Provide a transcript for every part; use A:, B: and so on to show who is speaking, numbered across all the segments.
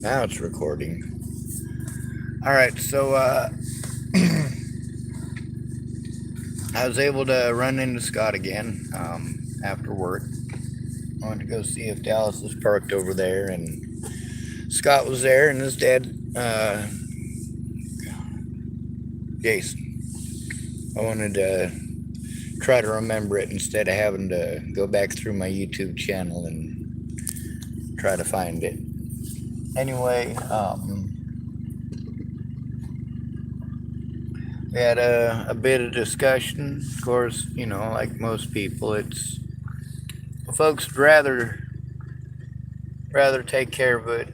A: Now it's recording. All right, so I was able to run into Scott again after work. I wanted to go see if Dallas was parked over there, and Scott was there, and his dad, Jason. I wanted to try to remember it instead of having to go back through my YouTube channel and try to find it. Anyway, we had a bit of discussion. Of course, like most people, it's folks would rather take care of it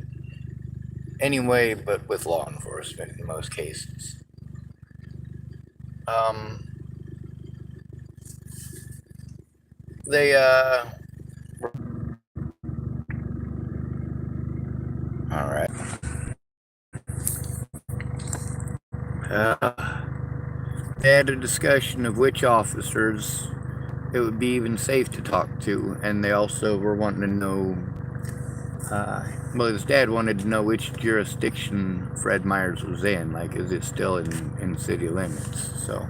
A: anyway, but with law enforcement in most cases. Um, they all right. Uh, they had a discussion of which officers it would be even safe to talk to, and they also were wanting to know. Well, his dad wanted to know which jurisdiction Fred Myers was in. Like, is it still in city limits? So,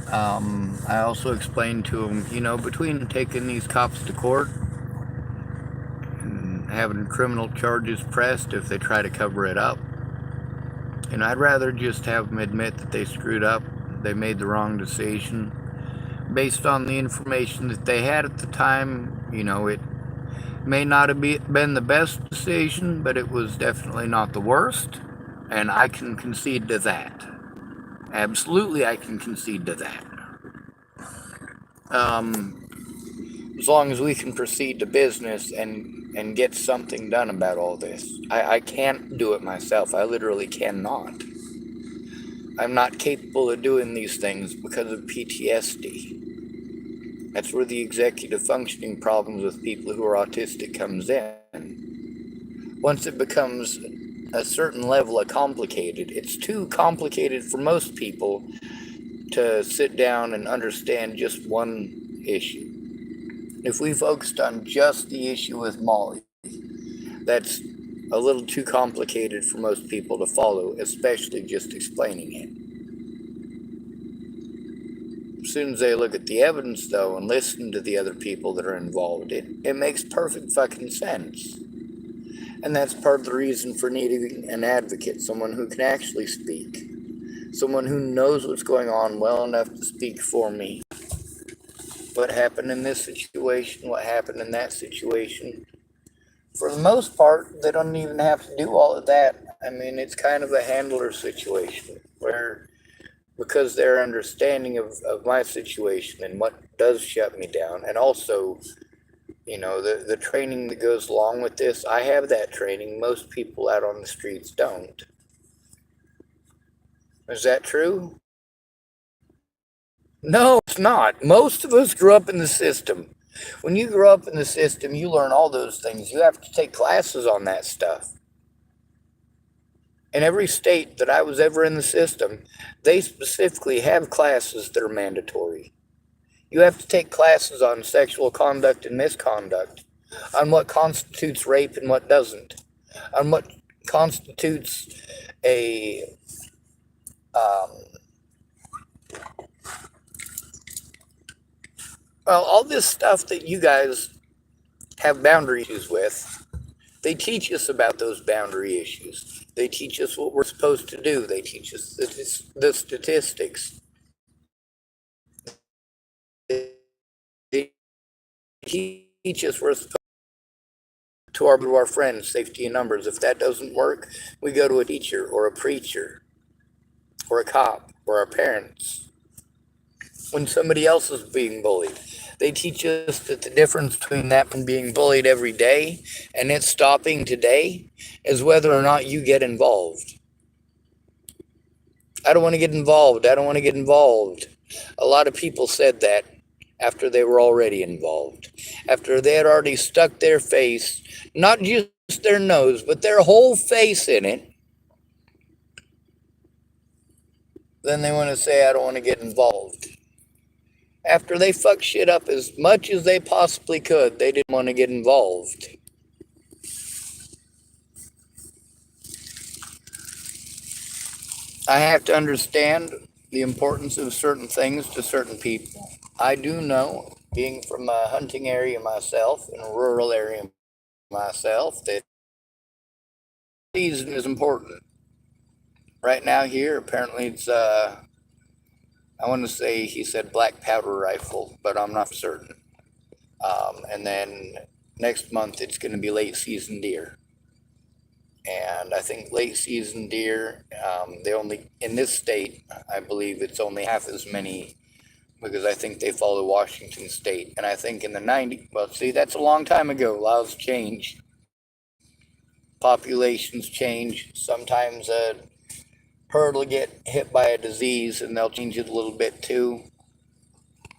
A: I also explained to him, between taking these cops to court and having criminal charges pressed if they try to cover it up, I'd rather just have them admit that they screwed up, they made the wrong decision. Based on the information that they had at the time, it may not have been the best decision, but it was definitely not the worst. And I can concede to that. Absolutely, I can concede to that. As long as we can proceed to business and get something done about all this. I can't do it myself. I literally cannot. I'm not capable of doing these things because of PTSD. That's where the executive functioning problems with people who are autistic comes in. Once it becomes a certain level of complicated, it's too complicated for most people to sit down and understand just one issue. If we focused on just the issue with Molly, that's a little too complicated for most people to follow, especially just explaining it. As soon as they look at the evidence, though, and listen to the other people that are involved, it makes perfect fucking sense. And that's part of the reason for needing an advocate, someone who can actually speak, someone who knows what's going on well enough to speak for me. What happened in this situation, what happened in that situation. For the most part, they don't even have to do all of that. I mean, it's kind of a handler situation where, because their understanding of my situation and what does shut me down, and also, the training that goes along with this, I have that training. Most people out on the streets don't. Is that true? No, it's not. Most of us grew up in the system. When you grow up in the system, you learn all those things. You have to take classes on that stuff. In every state that I was ever in the system, they specifically have classes that are mandatory. You have to take classes on sexual conduct and misconduct, on what constitutes rape and what doesn't, on what constitutes a well, all this stuff that you guys have boundary issues with. They teach us about those boundary issues. They teach us what we're supposed to do. They teach us the statistics. They teach us we're supposed to our friends, safety in numbers. If that doesn't work, we go to a teacher or a preacher or a cop or our parents. When somebody else is being bullied, they teach us that the difference between that and being bullied every day and it stopping today is whether or not you get involved. I don't want to get involved. I don't want to get involved. A lot of people said that after they were already involved, after they had already stuck their face, not just their nose, but their whole face in it. Then they want to say, I don't want to get involved. After they fucked shit up as much as they possibly could, they didn't want to get involved. I have to understand the importance of certain things to certain people. I do know, being from a hunting area myself, in a rural area myself, that season is important. Right now here, apparently it's I want to say he said black powder rifle, but I'm not certain. And then next month it's going to be late season deer. And I think late season deer, they only, in this state, I believe it's only half as many because I think they follow Washington state. And I think in the 90s, well, see, that's a long time ago. Laws change, populations change. Sometimes a herd will get hit by a disease and they'll change it a little bit too.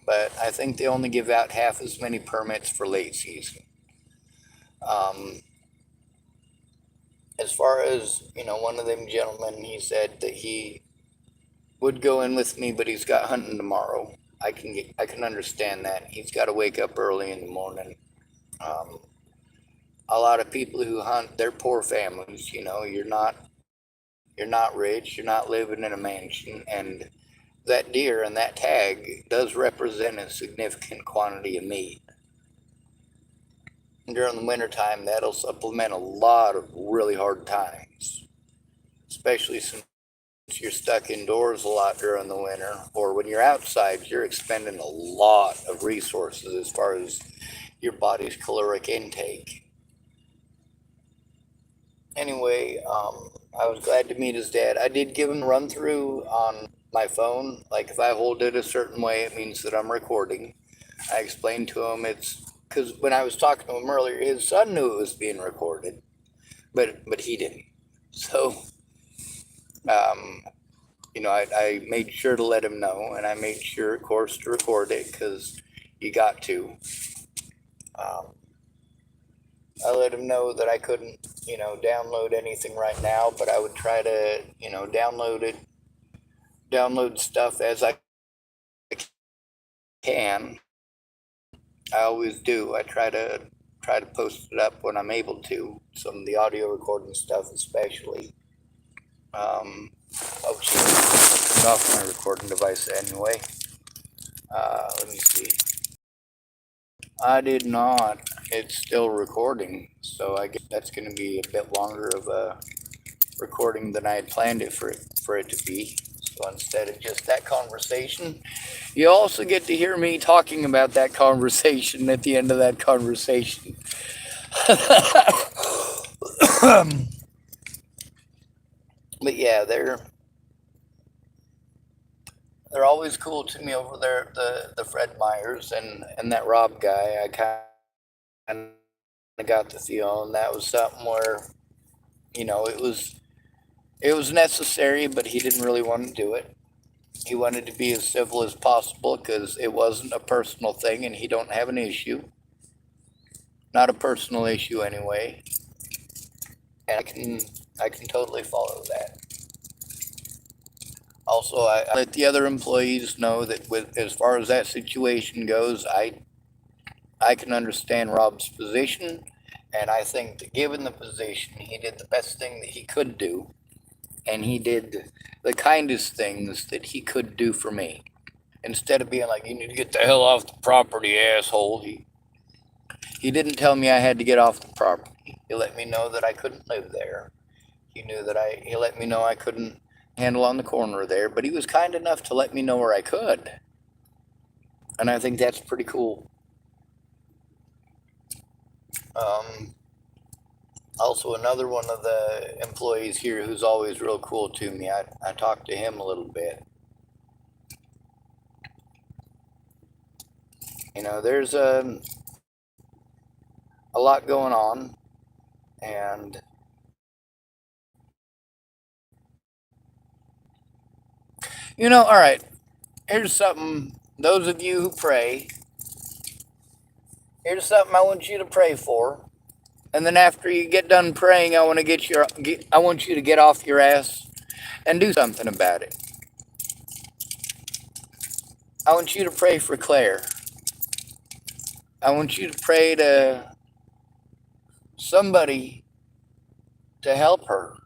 A: But I think they only give out half as many permits for late season. Um, as far as, one of them gentlemen, he said that he would go in with me, but he's got hunting tomorrow. I can understand that. He's got to wake up early in the morning. Um, a lot of people who hunt, they're poor families. You're not rich. You're not living in a mansion, and that deer and that tag does represent a significant quantity of meat. During the wintertime, that'll supplement a lot of really hard times, especially since you're stuck indoors a lot during the winter, or when you're outside, you're expending a lot of resources as far as your body's caloric intake. Anyway, I was glad to meet his dad. I did give him a run through on my phone. Like if I hold it a certain way, it means that I'm recording. I explained to him it's because when I was talking to him earlier, his son knew it was being recorded, but he didn't. So, um, I made sure to let him know, and I made sure, of course, to record it because you got to. Um, I let him know that I couldn't, download anything right now, but I would try to, download stuff as I can. I always do. I try to post it up when I'm able to. Some of the audio recording stuff, especially. Um, oh, shit. I turned off my recording device anyway. Let me see. I did not. It's still recording, so I guess that's going to be a bit longer of a recording than I had planned it for it to be. So instead of just that conversation, you also get to hear me talking about that conversation at the end of that conversation. But yeah, they're always cool to me over there, the Fred Meyers and that Rob guy. I kind of got the feel, and that was something where it was necessary, but he didn't really want to do it. He wanted to be as civil as possible because it wasn't a personal thing, and he don't have an issue, not a personal issue anyway. And I can totally follow that. Also, I let the other employees know that with as far as that situation goes, I can understand Rob's position, and I think that given the position, he did the best thing that he could do, and he did the kindest things that he could do for me. Instead of being like, "You need to get the hell off the property, asshole," he didn't tell me I had to get off the property. He let me know that I couldn't live there. He let me know I couldn't handle on the corner there, but he was kind enough to let me know where I could, and I think that's pretty cool. Um, Also, another one of the employees here who's always real cool to me. I talked to him a little bit. There's a lot going on, and all right. Here's something. Those of you who pray, here's something I want you to pray for. And then after you get done praying, I want you to get off your ass and do something about it. I want you to pray for Claire. I want you to pray to somebody to help her.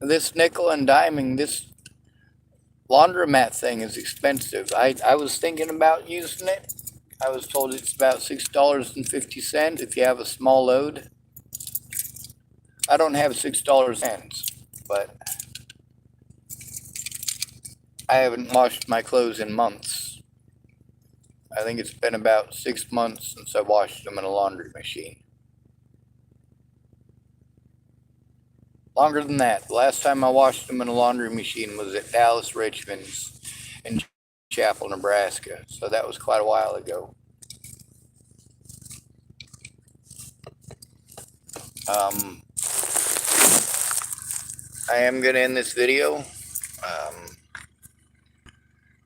A: This nickel and diming, this laundromat thing is expensive. I was thinking about using it. I was told it's about $6.50 if you have a small load. I don't have $6, but I haven't washed my clothes in months. I think it's been about 6 months since I washed them in a laundry machine. Longer than that. The last time I washed them in a laundry machine was at Dallas Richmond's in Chapel, Nebraska. So that was quite a while ago. I am going to end this video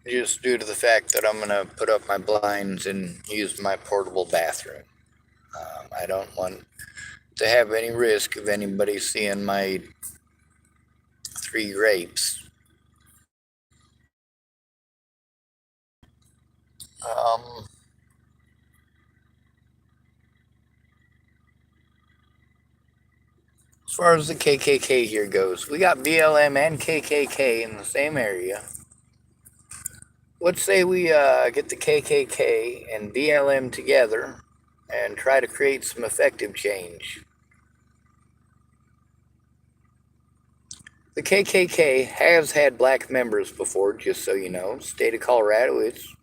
A: just due to the fact that I'm going to put up my blinds and use my portable bathroom. I don't want to have any risk of anybody seeing my 3 grapes. As far as the KKK here goes, we got BLM and KKK in the same area. Let's say we get the KKK and BLM together and try to create some effective change. The KKK has had black members before, just so you know. State of Colorado, it's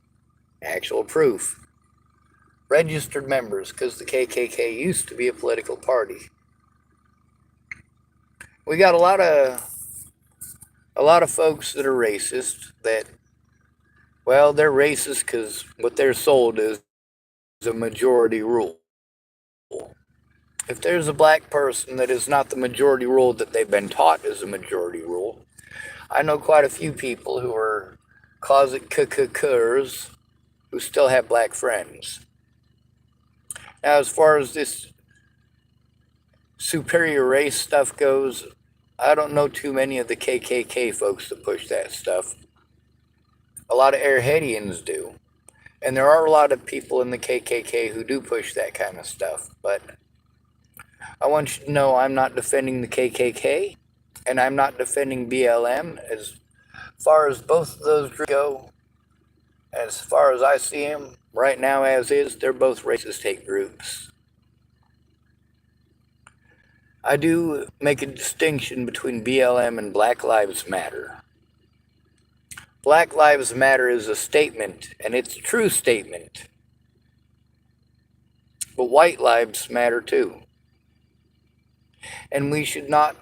A: actual proof. Registered members, because the KKK used to be a political party. We got a lot of folks that are racist that, well, they're racist because what they're sold is a majority rule. If there's a black person that is not the majority rule that they've been taught is a majority rule, I know quite a few people who are closet cuckers who still have black friends. Now, as far as this superior race stuff goes, I don't know too many of the KKK folks that push that stuff. A lot of airheadians do. And there are a lot of people in the KKK who do push that kind of stuff. But I want you to know I'm not defending the KKK, and I'm not defending BLM. As far as both of those go, as far as I see them right now as is, they're both racist hate groups. I do make a distinction between BLM and Black Lives Matter. Black Lives Matter is a statement, and it's a true statement. But white lives matter too. And we should not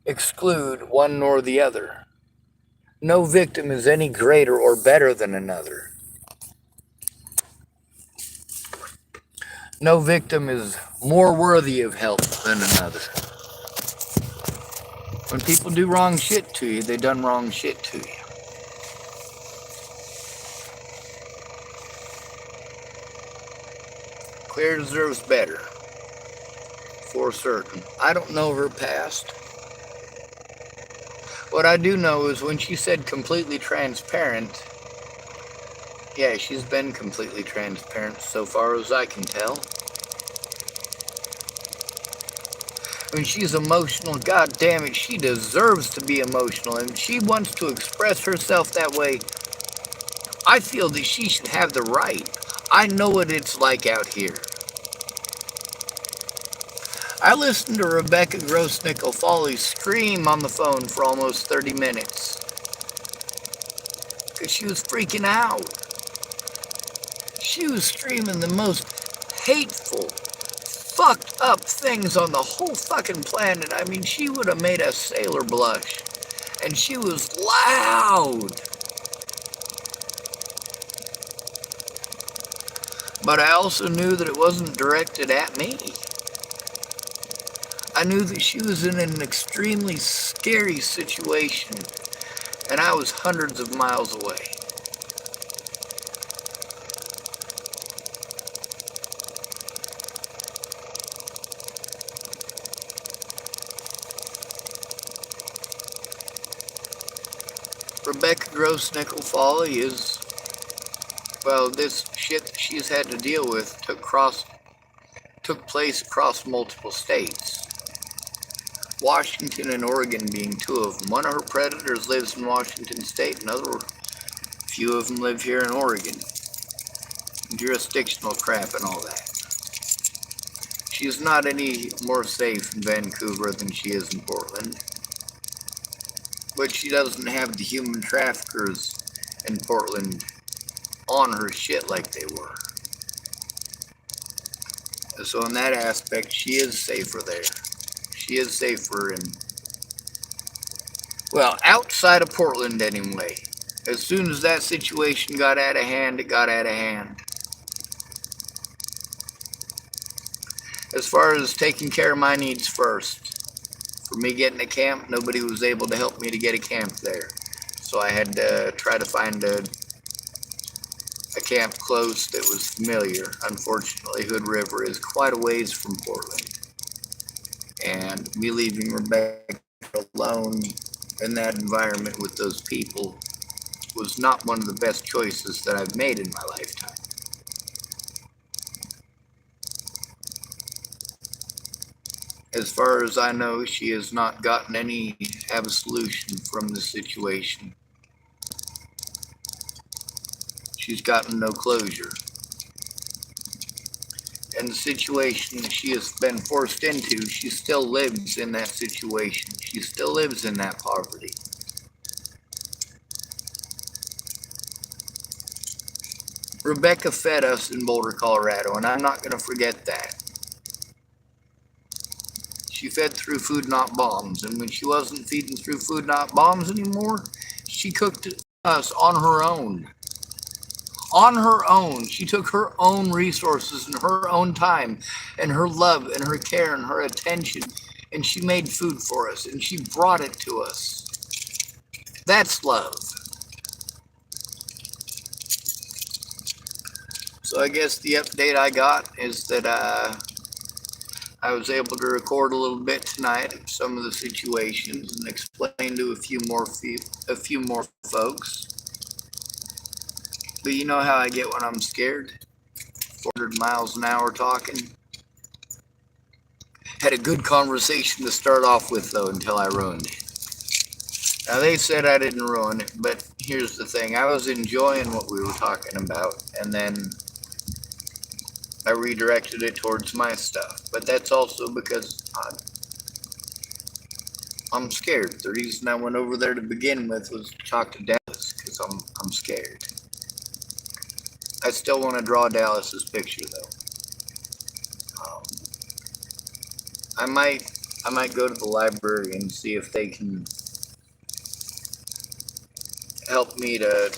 A: exclude one nor the other. No victim is any greater or better than another. No victim is more worthy of help than another. When people do wrong shit to you, they done wrong shit to you. Clear deserves better. For certain. I don't know her past. What I do know is when she said completely transparent, yeah, she's been completely transparent so far as I can tell. When she's emotional, god damn it, she deserves to be emotional, and she wants to express herself that way. I feel that she should have the right. I know what it's like out here. I listened to Rebecca Gross-Nickel-Foley scream on the phone for almost 30 minutes. Because she was freaking out. She was screaming the most hateful, fucked up things on the whole fucking planet. I mean, she would have made a sailor blush. And she was loud. But I also knew that it wasn't directed at me. I knew that she was in an extremely scary situation, and I was hundreds of miles away. Rebecca Gross-Nickel-Foley is, well, this shit that she's had to deal with took place across multiple states. Washington and Oregon being two of them. One of her predators lives in Washington State, another few of them live here in Oregon. Jurisdictional crap and all that. She's not any more safe in Vancouver than she is in Portland. But she doesn't have the human traffickers in Portland on her shit like they were. So in that aspect, she is safer there. She is safer in, well, outside of Portland anyway. As soon as that situation got out of hand, it got out of hand. As far as taking care of my needs first, for me getting a camp, nobody was able to help me to get a camp there. So I had to try to find a camp close that was familiar. Unfortunately, Hood River is quite a ways from Portland. And me leaving Rebecca alone in that environment with those people was not one of the best choices that I've made in my lifetime. As far as I know, she has not gotten any absolution from the situation. She's gotten no closure. And the situation she has been forced into, she still lives in that situation. She still lives in that poverty. Rebecca fed us in Boulder, Colorado, and I'm not going to forget that. She fed through Food Not Bombs, and when she wasn't feeding through Food Not Bombs anymore, she cooked us on her own. On her own. She took her own resources and her own time and her love and her care and her attention, and she made food for us, and she brought it to us. That's love. So I guess the update I got is that I was able to record a little bit tonight of some of the situations and explain to a few more folks. But you know how I get when I'm scared? 400 miles an hour talking. Had a good conversation to start off with though until I ruined it. Now they said I didn't ruin it, but here's the thing. I was enjoying what we were talking about, and then I redirected it towards my stuff. But that's also because I'm scared. The reason I went over there to begin with was to talk to Dallas, because I'm scared. I still want to draw Dallas's picture though. I might go to the library and see if they can help me to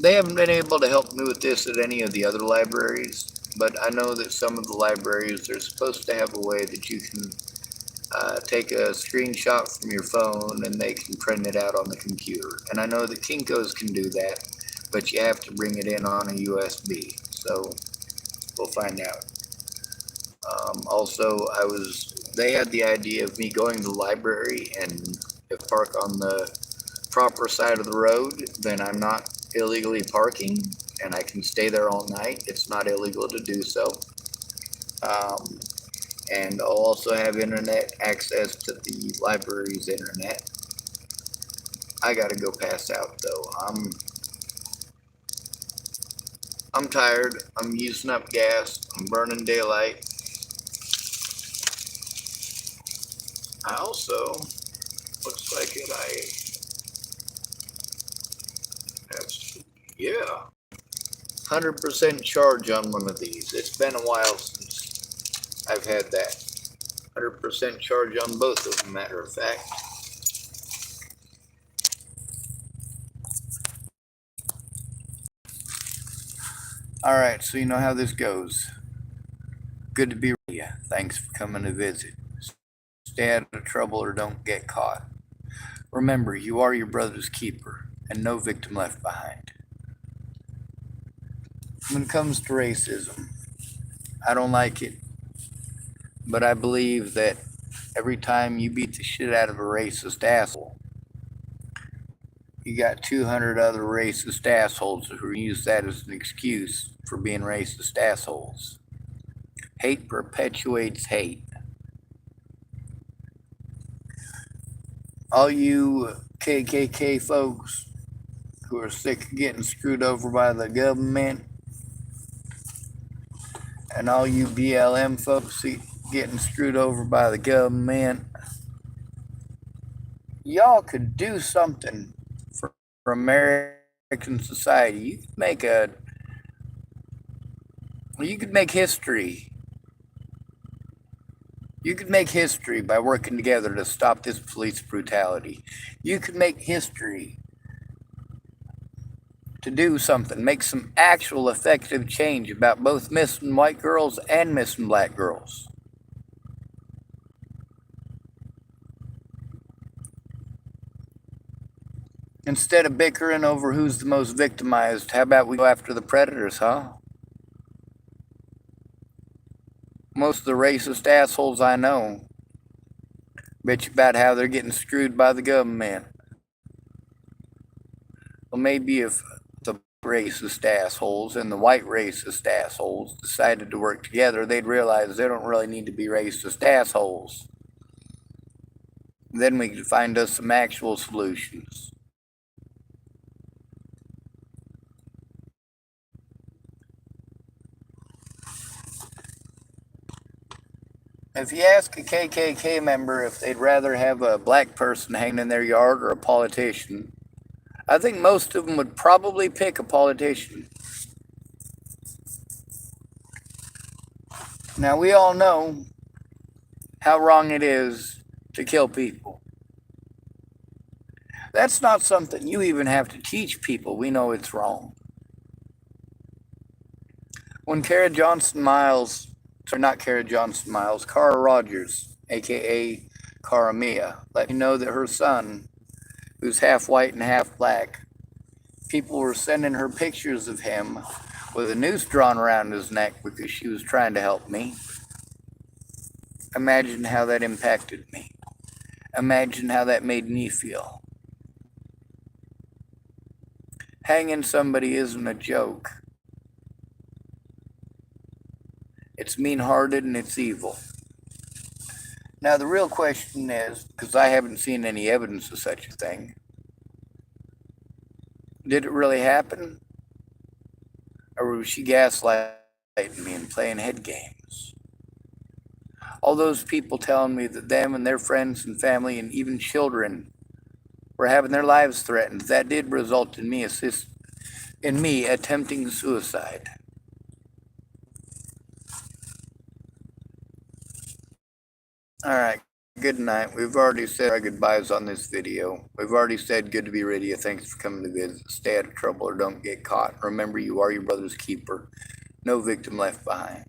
A: they haven't been able to help me with this at any of the other libraries, but I know that some of the libraries are supposed to have a way that you can take a screenshot from your phone and they can print it out on the computer. And I know that Kinko's can do that, but you have to bring it in on a USB. So we'll find out. Also, they had the idea of me going to the library, and if park on the proper side of the road, then I'm not illegally parking and I can stay there all night. It's not illegal to do so. And I'll also have internet access to the library's internet. I gotta go pass out though. I'm tired. I'm using up gas. I'm burning daylight. I also, looks like it, yeah, 100% charge on one of these. It's been a while since I've had that. 100% charge on both of them, matter of fact. Alright, so you know how this goes. Good to be with you. Thanks for coming to visit. Stay out of trouble or don't get caught. Remember, you are your brother's keeper, and no victim left behind. When it comes to racism, I don't like it, but I believe that every time you beat the shit out of a racist asshole, you got 200 other racist assholes who use that as an excuse for being racist assholes. Hate perpetuates hate. All you KKK folks who are sick of getting screwed over by the government, and all you BLM folks getting screwed over by the government, y'all could do something for American society. You could make history. You could make history by working together to stop this police brutality. You could make history to do something, make some actual effective change about both missing white girls and missing black girls. Instead of bickering over who's the most victimized, how about we go after the predators, huh? Most of the racist assholes I know bitch about how they're getting screwed by the government. Well, maybe if the racist assholes and the white racist assholes decided to work together, they'd realize they don't really need to be racist assholes. Then we could find us some actual solutions. If you ask a KKK member if they'd rather have a black person hanging in their yard or a politician, I think most of them would probably pick a politician. Now, we all know how wrong it is to kill people. That's not something you even have to teach people. We know it's wrong. When Kara Rogers, aka Cara Mia, let me know that her son, who's half white and half black, people were sending her pictures of him with a noose drawn around his neck because she was trying to help me. Imagine how that impacted me. Imagine how that made me feel. Hanging somebody isn't a joke. It's mean-hearted and it's evil. Now, the real question is, because I haven't seen any evidence of such a thing, did it really happen? Or was she gaslighting me and playing head games? All those people telling me that them and their friends and family and even children were having their lives threatened, that did result in me attempting suicide. All right, good night. We've already said our goodbyes on this video. We've already said good to be radio. Thanks for coming to visit. Stay out of trouble or don't get caught. Remember, you are your brother's keeper. No victim left behind.